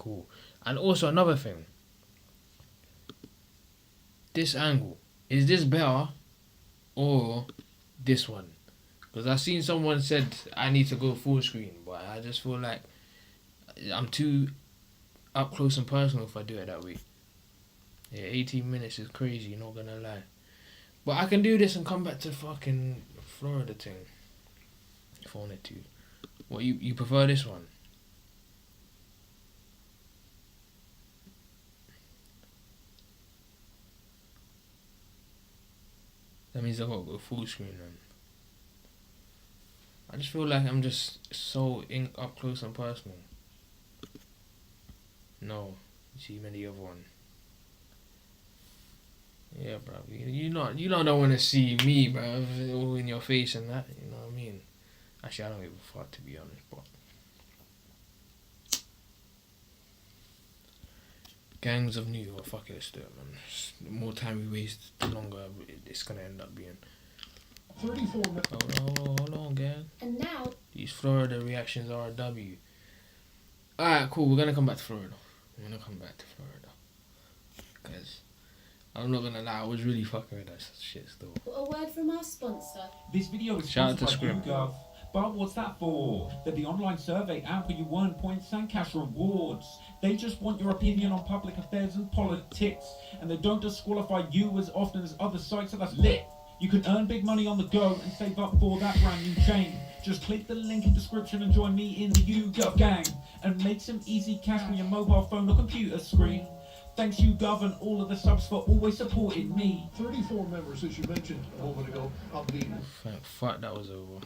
cool. And also another thing. This angle, is this better or this one? Because I seen someone said I need to go full screen, but I just feel like I'm too up close and personal if I do it that way. Yeah, 18 minutes is crazy, not gonna lie. But I can do this and come back to fucking Florida thing. If I wanted to. What, you prefer this one? That means I gotta go full screen then. I just feel like I'm just so up close and personal. No, you see the other one. Yeah, bro. You don't want to see me, bro, all in your face and that. You know what I mean? Actually, I don't give a fuck, to be honest. But Gangs of New York, fuck it, let's do it, man. The more time we waste, the longer it's gonna end up being. 34 minutes. Hold on, gang. And now, these Florida reactions are a W. Alright, cool. We're gonna come back to Florida. Because I'm not gonna lie, I was really fucking with that shit still. a word from our sponsor. This video is Shout out to sponsored by Scrim. YouGov. But what's that for? They're the online survey app where you earn points and cash rewards. They just want your opinion on public affairs and politics. And they don't disqualify you as often as other sites, so that's lit. You can earn big money on the go and save up for that brand new chain. Just click the link in description and join me in the YouGov gang. And make some easy cash from your mobile phone or computer screen. Thanks YouGov and all of the subs for always supporting me. 34 members, as you mentioned a moment ago, of the Thank fuck that was over.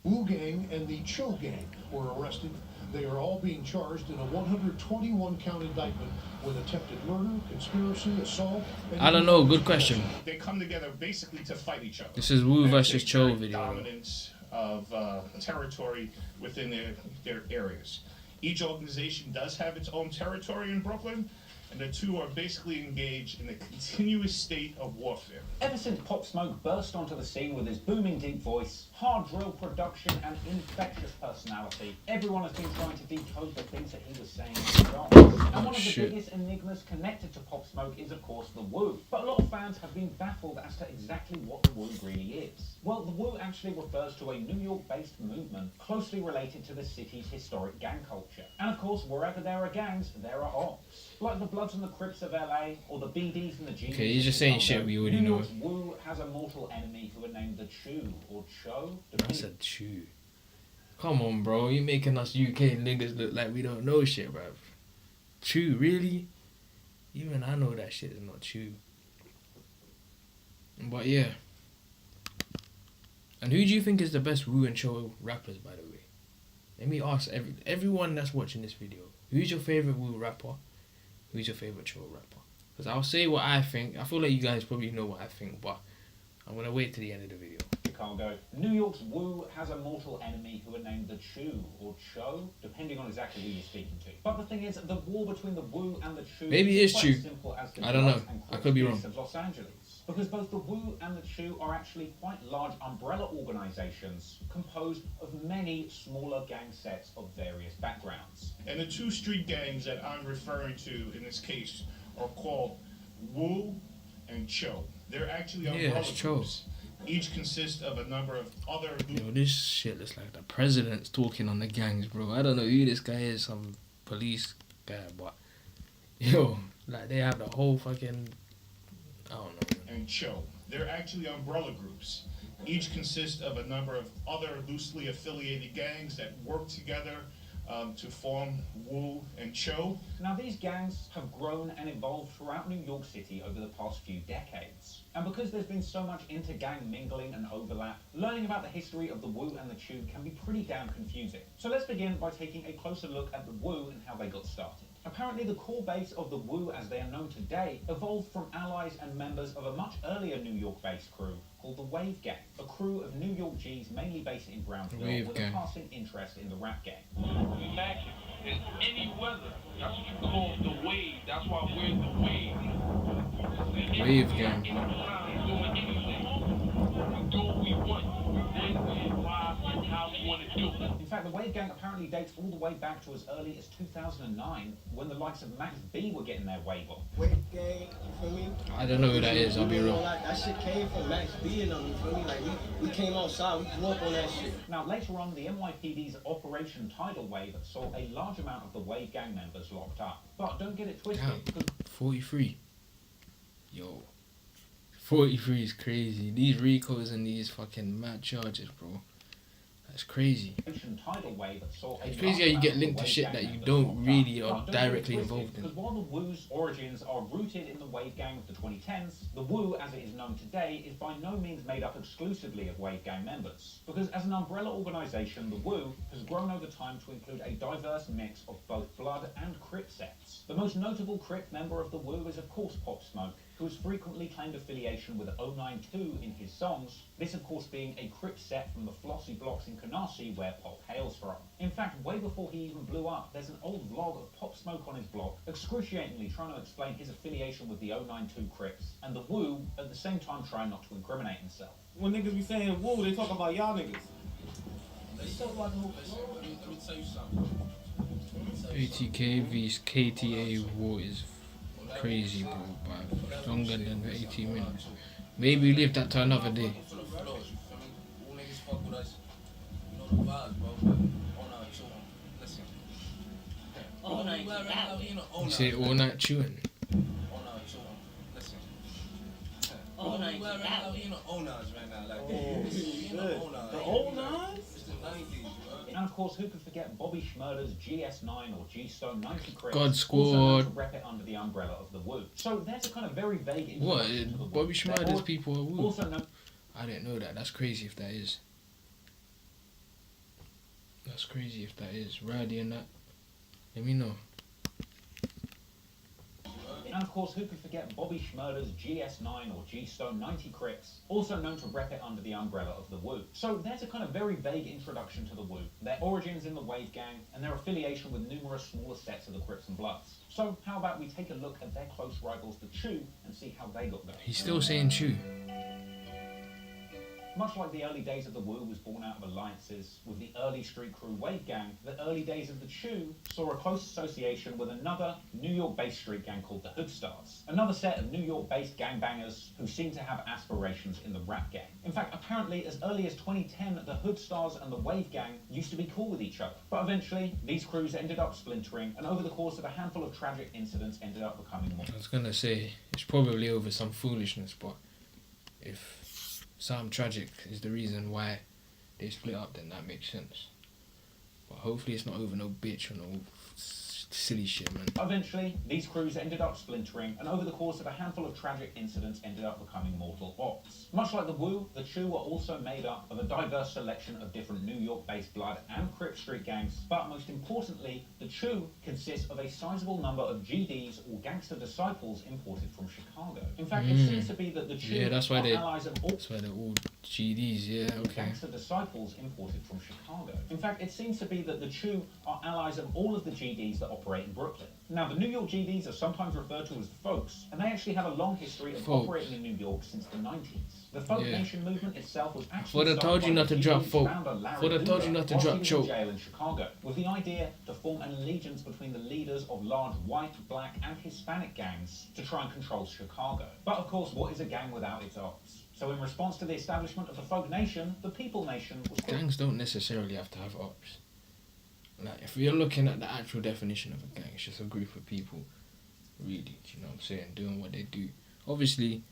Wu Gang and the Choo Gang were arrested. They are all being charged in a 121-count indictment with attempted murder, conspiracy, assault. I don't know. Good question. They come together basically to fight each other. This is Wu versus Take Cho their video. Dominance of territory within their areas. Each organization does have its own territory in Brooklyn, and the two are basically engaged in a continuous state of warfare. Ever since Pop Smoke burst onto the scene with his booming deep voice, hard drill production and infectious personality, everyone has been trying to decode the things that he was saying in songs. And one of the biggest enigmas connected to Pop Smoke is of course the Wu. But a lot of fans have been baffled as to exactly what the Wu really is. Well, the Wu actually refers to a New York-based movement closely related to the city's historic gang culture. And of course, wherever there are gangs, there are ops. Like the Bloods and the Crips of LA, or the BDs and the G's. Okay, he's just saying shit we already know. Wu has a mortal enemy who are named the Choo, or Cho. I said Choo. Come on, bro. You making us UK niggas look like we don't know shit, bruv. Choo, really? Even I know that shit is not Choo. But yeah. And who do you think is the best Wu and Cho rappers, by the way? Let me ask everyone that's watching this video. Who's your favourite Wu rapper? Who's your favourite Cho rapper? Because I'll say what I think. I feel like you guys probably know what I think, but I'm going to wait to the end of the video. Chicago. New York's Wu has a mortal enemy who are named the Choo, or Cho, depending on exactly who you're speaking to. But the thing is, the war between the Wu and the Choo Maybe it's quite Choo. simple as the I don't know. Bloods and I could be Crips wrong. of Los Angeles. Because both the Wu and the Choo are actually quite large umbrella organizations composed of many smaller gang sets of various backgrounds. And the two street gangs that I'm referring to in this case are called Wu and Cho. They're actually umbrella groups. Each consists of a number of other... Yo, this shit looks like the president's talking on the gangs, bro. I don't know who this guy is, some police guy, but... Yo, like they have the whole fucking... I don't know. And Cho. They're actually umbrella groups. Each consists of a number of other loosely affiliated gangs that work together to form Wu and Cho. Now these gangs have grown and evolved throughout New York City over the past few decades. And because there's been so much inter-gang mingling and overlap, learning about the history of the Wu and the Choo can be pretty damn confusing. So let's begin by taking a closer look at the Wu and how they got started. Apparently the core base of the Wu as they are known today evolved from allies and members of a much earlier New York-based crew called the Wave Gang, a crew of New York G's mainly based in Brownsville with a passing interest in the rap game. Imagine, in any weather, that's what you call the wave, that's why we're the wave. Wave Gang. Anytime, doing anything. We do what we want. Then we advise how we want to do it. In fact, the Wave Gang apparently dates all the way back to as early as 2009, when the likes of Max B were getting their wave on. Wave Gang, you feel me? I don't know who that is, I'll be real. That shit came from Max B and them, you feel me? Like, we came outside, we grew up on that shit. Now, later on, the NYPD's Operation Tidal Wave saw a large amount of the Wave Gang members locked up. But don't get it twisted, Damn, because 43. Yo. 43 is crazy. These Ricos and these fucking mad charges, bro. That's crazy. Operation Tidal Wave saw a It's crazy how large you get amount of linked the to Wave shit Gang that you members don't locked up. really But are don't get it directly twisted, involved in. Because while the Wu's origins are rooted in the Wave Gang of the 2010s, the Wu, as it is known today, is by no means made up exclusively of Wave Gang members. Because as an umbrella organisation, the Wu has grown over time to include a diverse mix of both Blood and Crip sects. The most notable Crip member of the Wu is of course Pop Smoke, who has frequently claimed affiliation with 092 in his songs, this of course being a Crip set from the Flossy Blocks in Canarsie where Pop hails from. In fact, way before he even blew up, there's an old vlog of Pop Smoke on his blog, excruciatingly trying to explain his affiliation with the 092 Crips, and the Wu at the same time trying not to incriminate himself. When niggas be saying woo, they talk about y'all niggas. ATK vs KTA war is crazy, bro, but longer than 18 minutes. Maybe leave that to another day. You say all night chewing. The old nines? And of course, who could forget Bobby Schmurder's GS9 or G-Stone 90 Crips, God also Squad. known to rep it under the umbrella of the Wu. So there's a kind of very vague What? introduction to the Wu. Bobby Schmurder's They're people are woo. also known I didn't know that. That's crazy if that is. That's crazy if that is. Roddy and that. Let me know. And of course, who could forget Bobby Schmurder's GS9 or G-Stone 90 Crips, also known to rep it under the umbrella of the Wu. So there's a kind of very vague introduction to the Wu, their origins in the Wave Gang, and their affiliation with numerous smaller sets of the Crips and Bloods. So how about we take a look at their close rivals, the Choo, and see how they got there. He's still saying Choo. Much like the early days of the Wu was born out of alliances with the early street crew Wave Gang, the early days of the Choo saw a close association with another New York-based street gang called the Hood Stars, another set of New York-based gangbangers who seem to have aspirations in the rap game. In fact, apparently as early as 2010, the Hood Stars and the Wave Gang used to be cool with each other. But eventually, these crews ended up splintering, and over the course of a handful of tragic incidents ended up becoming more. I was gonna say, it's probably over some foolishness, but if some tragic is the reason why they split up, then that makes sense. But hopefully it's not over no bitch or no silly shit, man. Eventually, these crews ended up splintering, and over the course of a handful of tragic incidents ended up becoming mortal ops. Much like the Wu, the Choo were also made up of a diverse selection of different New York-based Blood and Crip street gangs, but most importantly, the Choo consists of a sizable number of GDs or gangster disciples imported from Chicago. In fact, it seems to be that the Choo Yeah, that's why are they- allies of all That's why they're all GDs, yeah, okay. gangster disciples imported from Chicago. In fact, it seems to be that the Choo are allies of all of the GDs that operate in Brooklyn. Now, the New York GDs are sometimes referred to as the Folks, and they actually have a long history of Folks. operating in New York since the 90s. The Folk Yeah. Nation movement itself was actually Thought I started told you by not the to drop GD's Folk. founder, Larry Thought I told you Hoover, not to whilst drop he was Choke. in jail in Chicago, with the idea to form an allegiance between the leaders of large white, black, and Hispanic gangs to try and control Chicago. But of course, what is a gang without its ops? So in response to the establishment of the Folk Nation, the People Nation was Gangs don't necessarily have to have ops. Like, if you're looking at the actual definition of a gang, it's just a group of people, really, do you know what I'm saying, doing what they do. Obviously,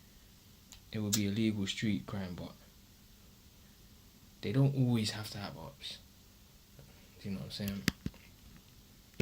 it would be illegal street crime, but they don't always have to have ops. Do you know what I'm saying?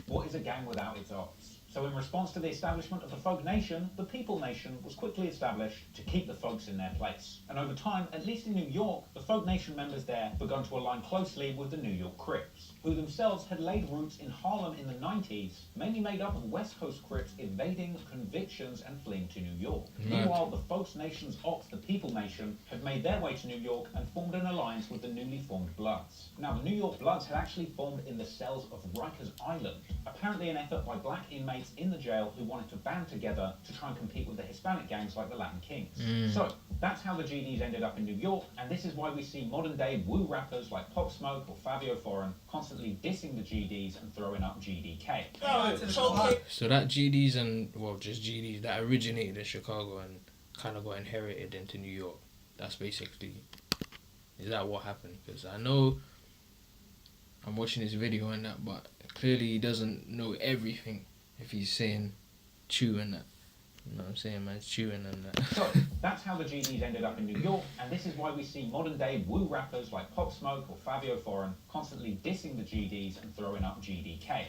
What is a gang without its ops? So in response to the establishment of the Folk Nation, the People Nation was quickly established to keep the folks in their place. And over time, at least in New York, the Folk Nation members there began to align closely with the New York Crips, who themselves had laid roots in Harlem in the 90s, mainly made up of West Coast Crips evading convictions and fleeing to New York. Meanwhile, the Folk Nation's ops, the People Nation, had made their way to New York and formed an alliance with the newly formed Bloods. Now, the New York Bloods had actually formed in the cells of Rikers Island, apparently an effort by black inmates in the jail who wanted to band together to try and compete with the Hispanic gangs like the Latin Kings. So, That's how the GDs ended up in New York, and this is why we see modern day woo rappers like Pop Smoke or Fabio Foreign constantly dissing the GDs and throwing up GDK. So that GDs and, well, just GDs, that originated in Chicago and kind of got inherited into New York. That's basically, is that what happened? Because I know I'm watching this video and that, but clearly he doesn't know everything if he's saying Choo and that. You know what I'm saying, man? It's chewing and that. So, that's how the GDs ended up in New York, and this is why we see modern day woo rappers like Pop Smoke or Fabio Foreign constantly dissing the GDs and throwing up GDK.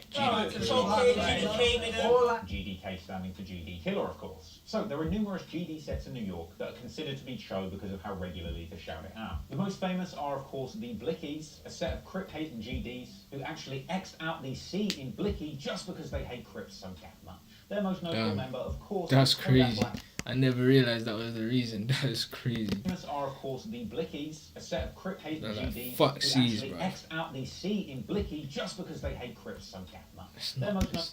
GDK standing for GD Killer, of course. So, there are numerous GD sets in New York that are considered to be Choo because of how regularly they shout it out. The most famous are, of course, the Blickies, a set of Crip-hating GDs who actually X'd out the C in Blicky just because they hate Crips so damn much. Their most notable member, of course, that's crazy. I never realized that was the reason. That is crazy. Famous are, of course, the Blickies, a set of Crip-hating GDs fuck who C's, actually bro. X'd out the C in Blicky just because they hate Crips so damn much. It's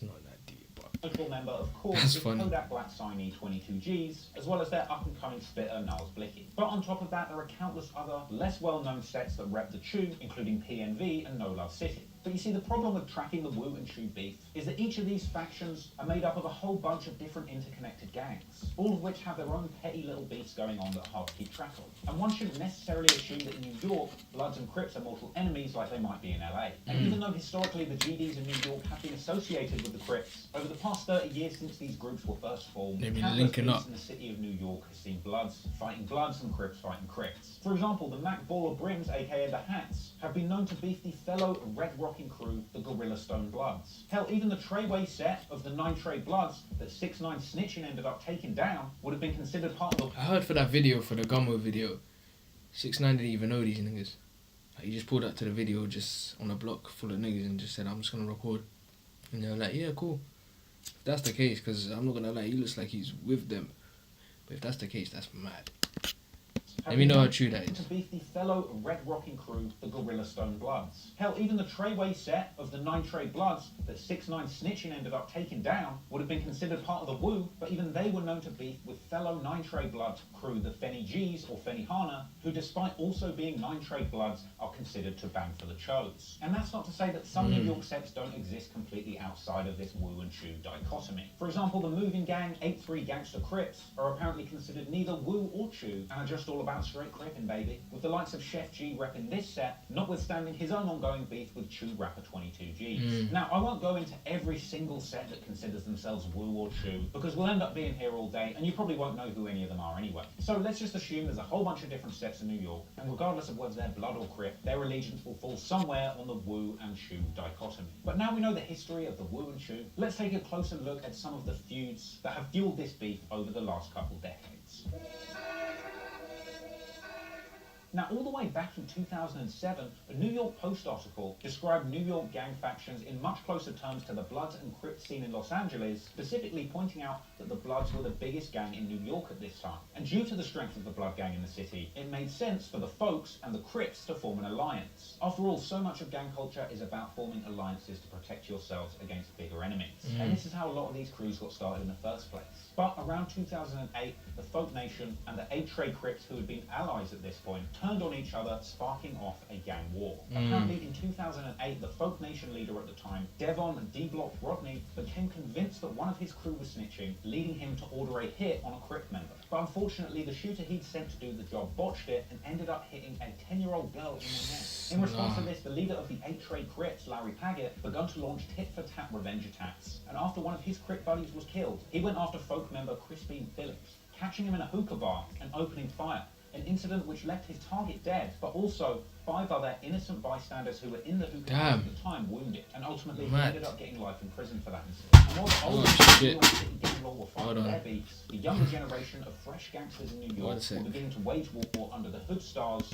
not that deep, bro. Notable member, of course, That's is funny. Kodak Black signee 22Gs, as well as their up-and-coming spitter Niles Blicky. But on top of that, there are countless other, less well-known sets that rep the Choo, including PNV and No Love City. But you see, the problem with tracking the Woo and Choo beef is that each of these factions are made up of a whole bunch of different interconnected gangs, all of which have their own petty little beefs going on that are hard to keep track of. And one shouldn't necessarily assume that in New York, Bloods and Crips are mortal enemies like they might be in LA. And even though historically the GDs in New York have been associated with the Crips, over the past 30 years since these groups were first formed, They've been countless linking beefs up. in the city of New York has seen Bloods fighting Bloods and Crips fighting Crips. For example, the Mac Baller Brims, aka the Hats, have been known to beef the fellow Red Rocking crew, the Gorilla Stone Bloods. Hell, even the Treyway set of the 9 Trey Bloods that 6ix9ine Snitching ended up taking down would have been considered part of the... I heard for that video, for the Gummo video, 6ix9ine didn't even know these niggas. Like, he just pulled up to the video just on a block full of niggas and just said, I'm just gonna record. And they were like, yeah, cool. If that's the case, because I'm not gonna lie, he looks like he's with them. But if that's the case, that's mad. Let me know how true that is. To beef the fellow Red Rocking crew, the Gorilla Stone Bloods. Hell, even the Treyway set of the 9 Trey Bloods that 6ix9ine Snitching ended up taking down would have been considered part of the Woo, but even they were known to beef with fellow 9 Trey Blood crew, the Fenny G's or Fenny Hana, who despite also being 9 Trey Bloods are considered to bang for the Chos. And that's not to say that some New York sets don't exist completely outside of this Woo and Choo dichotomy. For example, the Moving Gang 8-3 Gangster Crips are apparently considered neither Woo or Choo and are just all about straight crippin', baby, with the likes of Chef G repping this set, notwithstanding his own ongoing beef with Choo rapper 22Gs. Now, I won't go into every single set that considers themselves Woo or Choo, because we'll end up being here all day, and you probably won't know who any of them are anyway. So let's just assume there's a whole bunch of different sets in New York, and regardless of whether they're Blood or Crip, their allegiance will fall somewhere on the Woo and Choo dichotomy. But now we know the history of the Woo and Choo, let's take a closer look at some of the feuds that have fueled this beef over the last couple decades. Now, all the way back in 2007, a New York Post article described New York gang factions in much closer terms to the Bloods and Crips scene in Los Angeles, specifically pointing out that the Bloods were the biggest gang in New York at this time. And due to the strength of the Blood gang in the city, it made sense for the Folks and the Crips to form an alliance. After all, so much of gang culture is about forming alliances to protect yourselves against bigger enemies. And this is how a lot of these crews got started in the first place. But around 2008, the Folk Nation and the 8 Trey Crips, who had been allies at this point, turned on each other, sparking off a gang war. Apparently, in 2008, the Folk Nation leader at the time, Devon D-Block Rodney, became convinced that one of his crew was snitching, leading him to order a hit on a Crip member. But unfortunately, the shooter he'd sent to do the job botched it and ended up hitting a 10-year-old girl in the neck. In response to this, the leader of the 8 Trey Crips, Larry Paget, began to launch tit-for-tat revenge attacks. And after one of his Crip buddies was killed, he went after Folk member Crispin Phillips, catching him in a hookah bar and opening fire. An incident which left his target dead, but also 5 other innocent bystanders who were in the hookah bar at the time wounded, and ultimately he ended up getting life in prison for that incident. And while the older New York City gang law were fighting their beefs, the younger generation of fresh gangsters in New York were beginning to wage war under the hood stars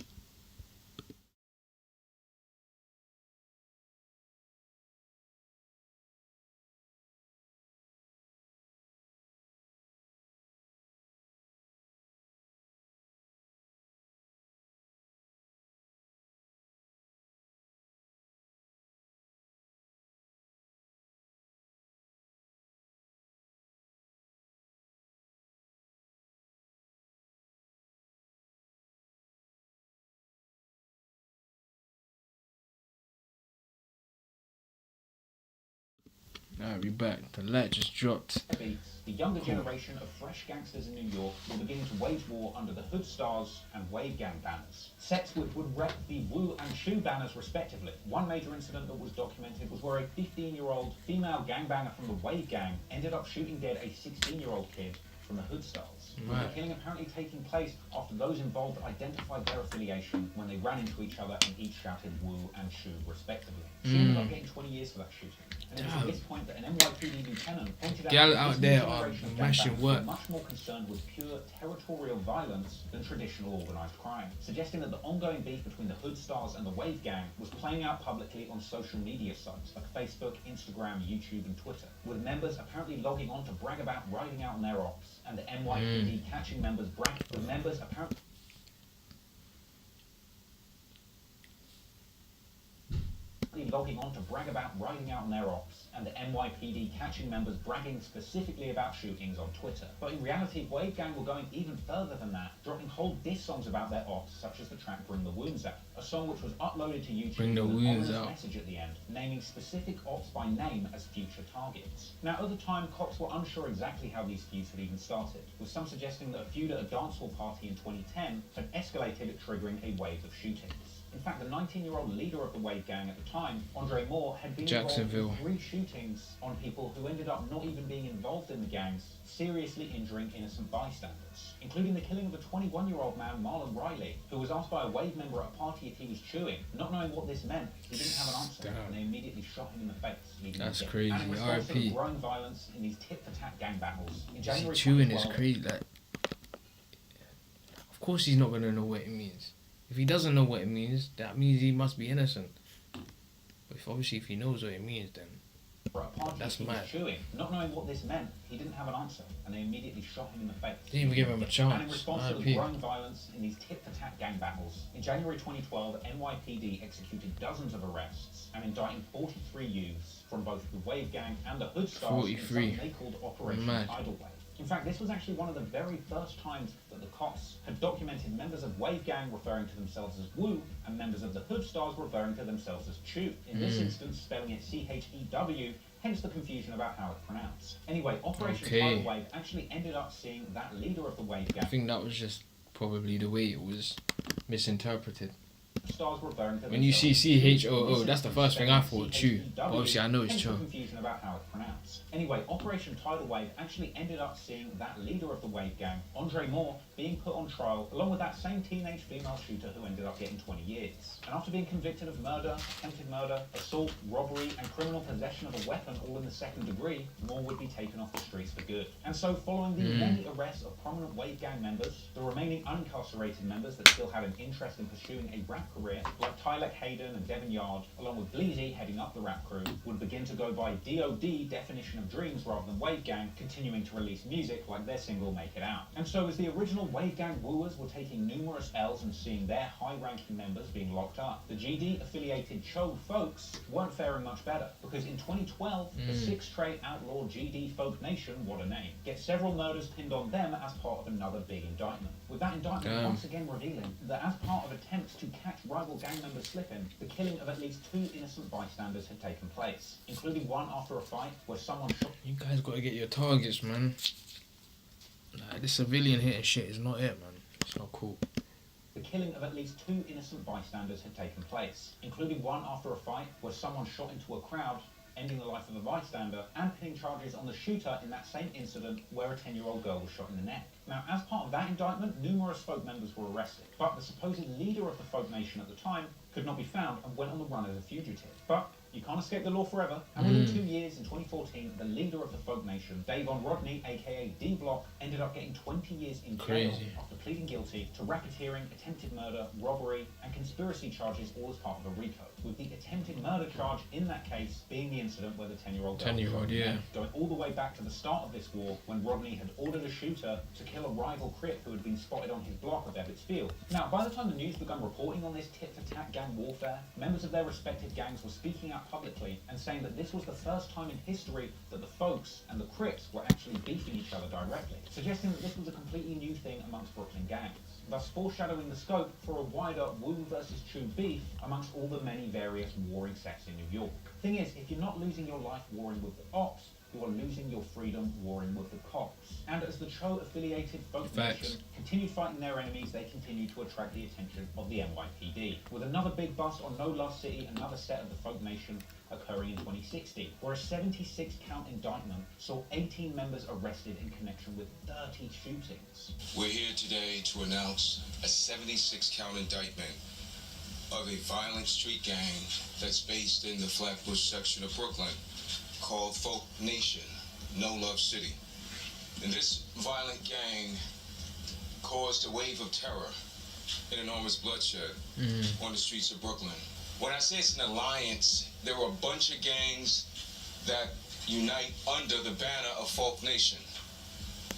Alright, we back. The light just dropped. The younger generation of fresh gangsters in New York were beginning to wage war under the Hood Stars and Wave Gang banners. Sets which would rep the Woo and Choo banners respectively. One major incident that was documented was where a 15-year-old female gangbanger from the Wave Gang ended up shooting dead a 16-year-old kid from the Hood Stars. With the killing apparently taking place after those involved identified their affiliation when they ran into each other and each shouted Woo and Choo respectively. She ended up getting 20 years for that shooting. And it was at this point that an NYPD lieutenant pointed out Gal that out this there new are generation of mashing gangbangers work. were much more concerned with pure territorial violence than traditional organised crime, suggesting that the ongoing beef between the Hood Stars and the Wave Gang was playing out publicly on social media sites like Facebook, Instagram, YouTube and Twitter, with members apparently logging on to brag about riding out on their ops, and the NYPD catching members with members apparently logging on to brag about riding out on their ops, and the NYPD catching members bragging specifically about shootings on Twitter. But in reality, Wave Gang were going even further than that, dropping whole diss songs about their ops, such as the track Bring the Wounds Out, a song which was uploaded to YouTube Bring the with an wounds ominous out. message at the end, naming specific ops by name as future targets. Now, at the time, cops were unsure exactly how these feuds had even started, with some suggesting that a feud at a dancehall party in 2010 had escalated, triggering a wave of shootings. In fact, the 19-year-old leader of the Wave Gang at the time, Andre Moore, had been involved Jacksonville. in 3 shootings on people who ended up not even being involved in the gangs, seriously injuring innocent bystanders, including the killing of a 21-year-old man, Marlon Riley, who was asked by a Wave member at a party if he was chewing. Not knowing what this meant, he didn't have an answer, and they immediately shot him in the face, leaving him That's dead. crazy. And in response to the R.I.P. growing violence in these tit-for-tat gang battles, in See, January chewing is 2012, crazy. Like, of course he's not gonna know what it means. If he doesn't know what it means, that means he must be innocent. But if he knows what it means, then for a party that's he was mad. chewing. Not knowing what this meant, he didn't have an answer, and they immediately shot him in the face. Didn't even give him a chance. And in response to the R.I.P. growing violence in these tit-for-tat gang battles, in January 2012, NYPD executed dozens of arrests and indicting 43 youths from both the Wave Gang and the Hood Stars in 43. something they called Operation Mad. Tidal Wave. In fact, this was actually one of the very first times that the cops had documented members of Wave Gang referring to themselves as Woo and members of the Hood Stars referring to themselves as Choo. In this instance, spelling it C-H-E-W, hence the confusion about how it's pronounced. Anyway, Operation Tidal Wave actually ended up seeing that leader of the Wave Gang. I think that was just probably the way it was misinterpreted. Stars referring to When you see themselves. C-H-O-O, that's the first thing I thought, Choo. But obviously I know it's Hence the Choo. confusion about how it's pronounced. Anyway, Operation Tidal Wave actually ended up seeing that leader of the Wave Gang, Andre Moore, being put on trial along with that same teenage female shooter who ended up getting 20 years. And after being convicted of murder, attempted murder, assault, robbery, and criminal possession of a weapon all in the second degree, Moore would be taken off the streets for good. And so, following the many arrests of prominent Wave Gang members, the remaining unincarcerated members that still had an interest in pursuing a rap career, like Tyler Hayden and Devin Yard, along with Bleezy heading up the rap crew, would begin to go by DOD, Definition of Dreams, rather than Wave Gang, continuing to release music like their single Make It Out. And so as the original Wave Gang wooers were taking numerous L's and seeing their high-ranking members being locked up, the GD-affiliated Choo folks weren't faring much better, because in 2012, the 6-tray outlaw GD Folk Nation, what a name, get several murders pinned on them as part of another big indictment. With that indictment once again revealing that as part of attempts to catch rival gang members slipping, the killing of at least 2 innocent bystanders had taken place, including one after a fight where someone shot. You guys gotta get your targets, man. Nah, this civilian hitting shit is not it, man. It's not cool. The killing of at least 2 innocent bystanders had taken place, including one after a fight where someone shot into a crowd, ending the life of a bystander, and pinning charges on the shooter in that same incident where a 10-year-old girl was shot in the neck. Now, as part of that indictment, numerous folk members were arrested, but the supposed leader of the folk nation at the time could not be found and went on the run as a fugitive. But you can't escape the law forever, and within 2 years, in 2014, the leader of the folk nation, Davon Rodney, aka D-Block, ended up getting 20 years in jail after pleading guilty to racketeering, attempted murder, robbery, and conspiracy charges, all as part of a RICO, with the attempted murder charge in that case being the incident where the 10-year-old girl was shot in the neck, going all the way back to the start of this war when Rodney had ordered a shooter to kill a rival Crip who had been spotted on his block of Ebbets Field. Now, by the time the news began reporting on this tit-for-tat gang warfare, members of their respective gangs were speaking out publicly and saying that this was the first time in history that the folks and the Crips were actually beefing each other directly, suggesting that this was a completely new thing amongst Brooklyn gangs, thus foreshadowing the scope for a wider Woo versus Choo beef amongst all the many various warring sects in New York. Thing is, if you're not losing your life warring with the ops, you are losing your freedom warring with the cops. And as the Choo-affiliated folk nation continued fighting their enemies, they continued to attract the attention of the NYPD. With another big bust on No Love City, another set of the folk nation occurring in 2016, where a 76-count indictment saw 18 members arrested in connection with 30 shootings. We're here today to announce a 76-count indictment of a violent street gang that's based in the Flatbush section of Brooklyn called Folk Nation, No Love City. And this violent gang caused a wave of terror and enormous bloodshed on the streets of Brooklyn. When I say it's an alliance, there were a bunch of gangs that unite under the banner of Folk Nation.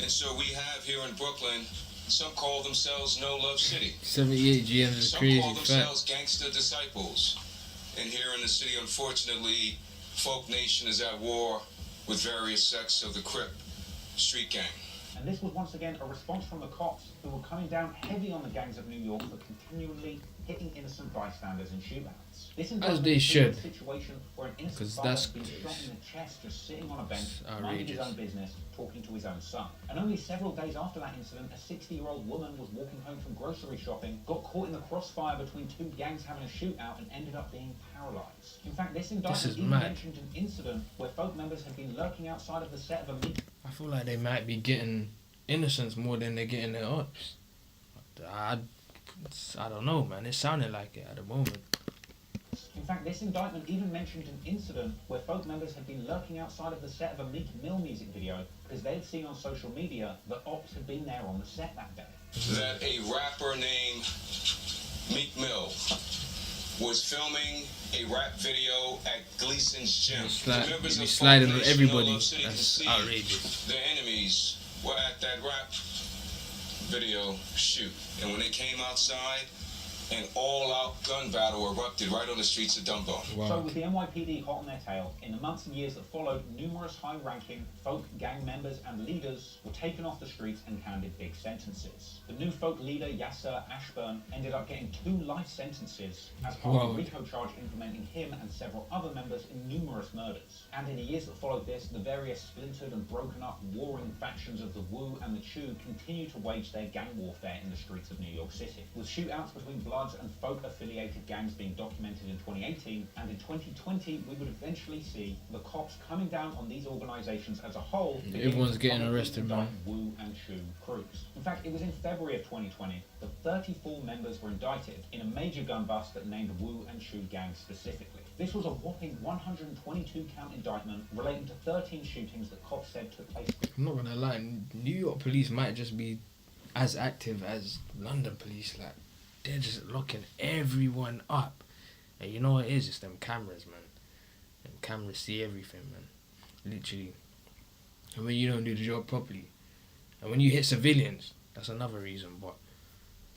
And so we have here in Brooklyn, some call themselves No Love City. 78 GMs is crazy. Some call themselves Gangster Disciples. And here in the city, unfortunately, Folk Nation is at war with various sects of the Crip street gang. And this was once again a response from the cops, who were coming down heavy on the gangs of New York for continually hitting innocent bystanders in shootouts. This as they should, a situation where an innocent because father that's had been shot in the chest just sitting on a bench, minding outrageous. his own business, talking to his own son. And only several days after that incident, a 60-year-old woman was walking home from grocery shopping, got caught in the crossfire between two gangs having a shootout, and ended up being paralyzed. In fact, this indictment even mentioned an incident where folk members had been lurking outside of the set of a meet. I feel like they might be getting innocents more than they're getting their ops. I don't know, man. It sounded like it at the moment. In fact, this indictment even mentioned an incident where folk members had been lurking outside of the set of a Meek Mill music video because they had seen on social media that ops had been there on the set that day. That a rapper named Meek Mill was filming a rap video at Gleason's gym. Be sliding on everybody. That's outrageous. Their enemies were at that rap video shoot. And when they came outside, an all-out gun battle erupted right on the streets of Dumbo. Wow. So with the NYPD hot on their tail, in the months and years that followed, numerous high-ranking folk gang members and leaders were taken off the streets and handed big sentences. The new folk leader, Yasser Ashburn, ended up getting 2 life sentences as part of a RICO charge implementing him and several other members in numerous murders. And in the years that followed this, the various splintered and broken up warring factions of the Wu and the Choo continued to wage their gang warfare in the streets of New York City, with shootouts between Bloods and folk-affiliated gangs being documented in 2018, and in 2020 we would eventually see the cops coming down on these organizations as a whole. Everyone's getting arrested, man. Wu and Choo crews. In fact, it was in February of 2020 that 34 members were indicted in a major gun bust that named Wu and Choo gangs specifically. This was a whopping 122-count indictment relating to 13 shootings that cops said took place. I'm not gonna lie, New York police might just be as active as London police. Like, they're just locking everyone up. And you know what it is? It's them cameras, man. Them cameras see everything, man. Literally. And when you don't do the job properly, and when you hit civilians, that's another reason. But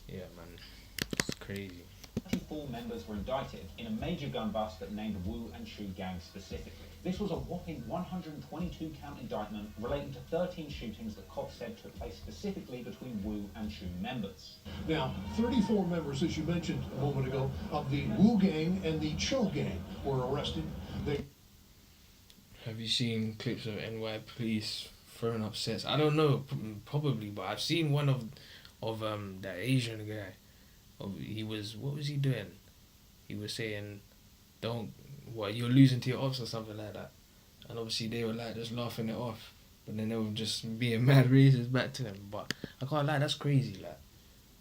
yeah, man, it's crazy. 34 members were indicted in a major gun bust that named Wu and Choo gangs specifically. This was a whopping 122-count indictment relating to 13 shootings that cops said took place specifically between Wu and Choo members. Now, 34 members, as you mentioned a moment ago, of the Wu gang and the Choo gang were arrested. Have you seen clips of NY police throwing up sets? I don't know, probably, but I've seen one of that Asian guy. He was, what was he doing? He was saying, you're losing to your ops or something like that. And obviously they were like just laughing it off. But then they were just being mad racist back to him. But I can't lie, that's crazy. Like,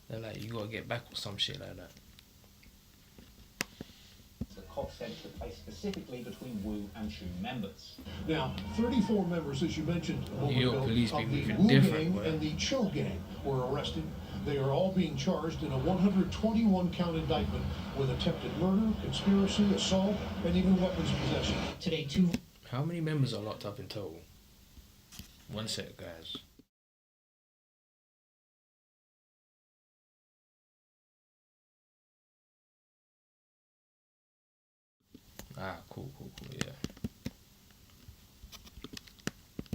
they're like, you gotta get back with some shit like that. The cops said took place specifically between Wu and Choo members. Now, 34 members, as you mentioned a moment ago, police of the people Wu different, gang and the Choo gang were arrested. They are all being charged in a 121-count indictment with attempted murder, conspiracy, assault, and even weapons possession. Today, How many members are locked up in total? One sec, guys. Cool, yeah.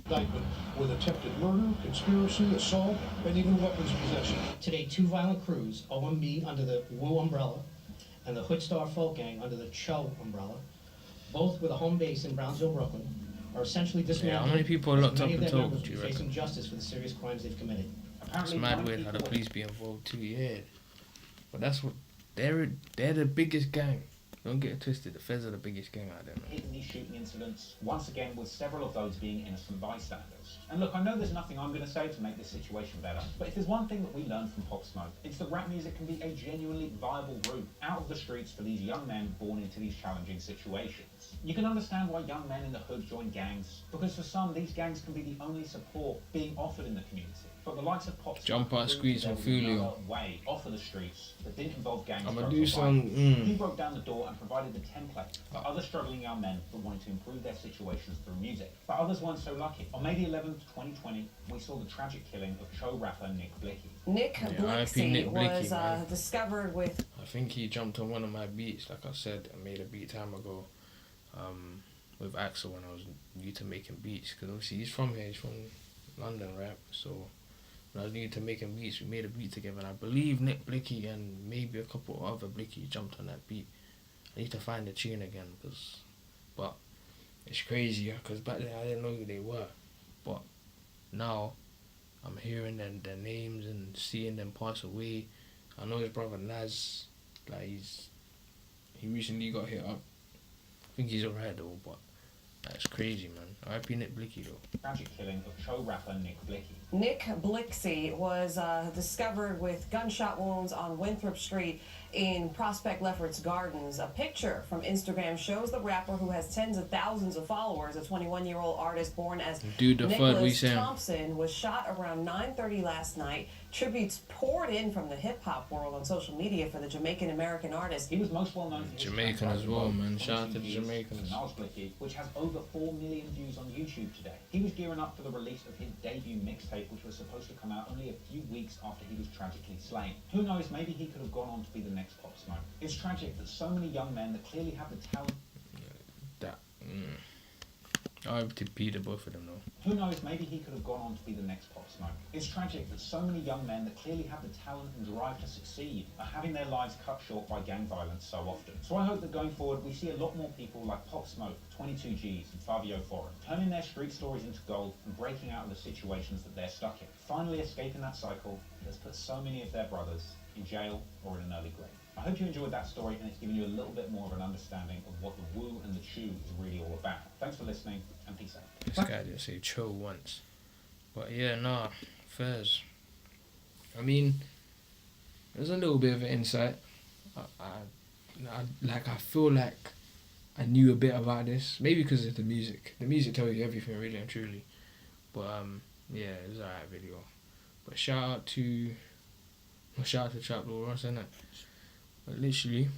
Indictment with attempted murder, conspiracy, assault, and even weapons possession. Today, 2 violent crews, OMB under the Wu umbrella and the Hood Star Folk Gang under the Choo umbrella, both with a home base in Brownsville, Brooklyn, are essentially dismantled. Yeah, how many people are locked up Many of in their total, members do you will be facing reckon? justice for the serious crimes they've committed. It's mad weird how the police be involved too, yeah. But that's what they're the biggest gang. Don't get it twisted. The Feds are the biggest gang out there, man. In these shooting incidents, once again with several of those being innocent bystanders. And look, I know there's nothing I'm going to say to make this situation better, but if there's one thing that we learned from Pop Smoke, it's that rap music can be a genuinely viable route out of the streets for these young men born into these challenging situations. You can understand why young men in the hood join gangs, because for some, these gangs can be the only support being offered in the community. But the likes of Pop Jump out, squeeze from Fulio. way off of the streets that didn't involve gangs. I'ma do some. He broke down the door and provided the template for other struggling young men that wanted to improve their situations through music. But others weren't so lucky. On May the 11th, 2020, we saw the tragic killing of Choo rapper Nick Blicky. Nick Blicky was discovered with. I think he jumped on one of my beats, like I said, I made a beat time ago, with Axel when I was new to making beats. Because obviously he's from here, he's from London, rap. So when I was new to making beats, we made a beat together, and I believe Nick Blicky and maybe a couple other Blicky jumped on that beat. I need to find the tune again, but it's crazy, because back then I didn't know who they were, but now I'm hearing their names and seeing them pass away. I know his brother Naz, like he recently got hit up. I think he's alright though, but that's crazy, man. R.I.P. Nick Blicky though. Tragic killing of Choo rapper Nick Blicky. Nick Blicky was discovered with gunshot wounds on Winthrop Street in Prospect Lefferts Gardens. A picture from Instagram shows the rapper, who has tens of thousands of followers, a 21-year-old artist born as Nicholas Thompson, was shot around 9:30 last night. Tributes poured in from the hip-hop world on social media for the Jamaican-American artist. He was most well known for his Jamaican as well, man. Shout out to the Jamaicans. Blicky, which has over 4 million views on YouTube today. He was gearing up for the release of his debut mixtape, which was supposed to come out only a few weeks after he was tragically slain. Who knows, maybe he could have gone on to be the next Pop Smoke. It's tragic that so many young men that clearly have the talent... I have to beat the both of them though. Who knows, maybe he could have gone on to be the next Pop Smoke. It's tragic that so many young men that clearly have the talent and drive to succeed are having their lives cut short by gang violence so often. So I hope that going forward we see a lot more people like Pop Smoke, 22Gs and Fabio Foreign, turning their street stories into gold and breaking out of the situations that they're stuck in. Finally escaping that cycle that's put so many of their brothers in jail or in an early grave. I hope you enjoyed that story and it's given you a little bit more of an understanding of what the Woo and the Choo is really all about. Thanks for listening and peace out. This guy didn't say Choo once. But yeah, nah, Fairs. I mean, there's a little bit of an insight. I feel like I knew a bit about this. Maybe because of the music. The music tells you everything really and truly. But yeah, it was an alright video. But shout out to Trap Lord Ross, innit? But literally,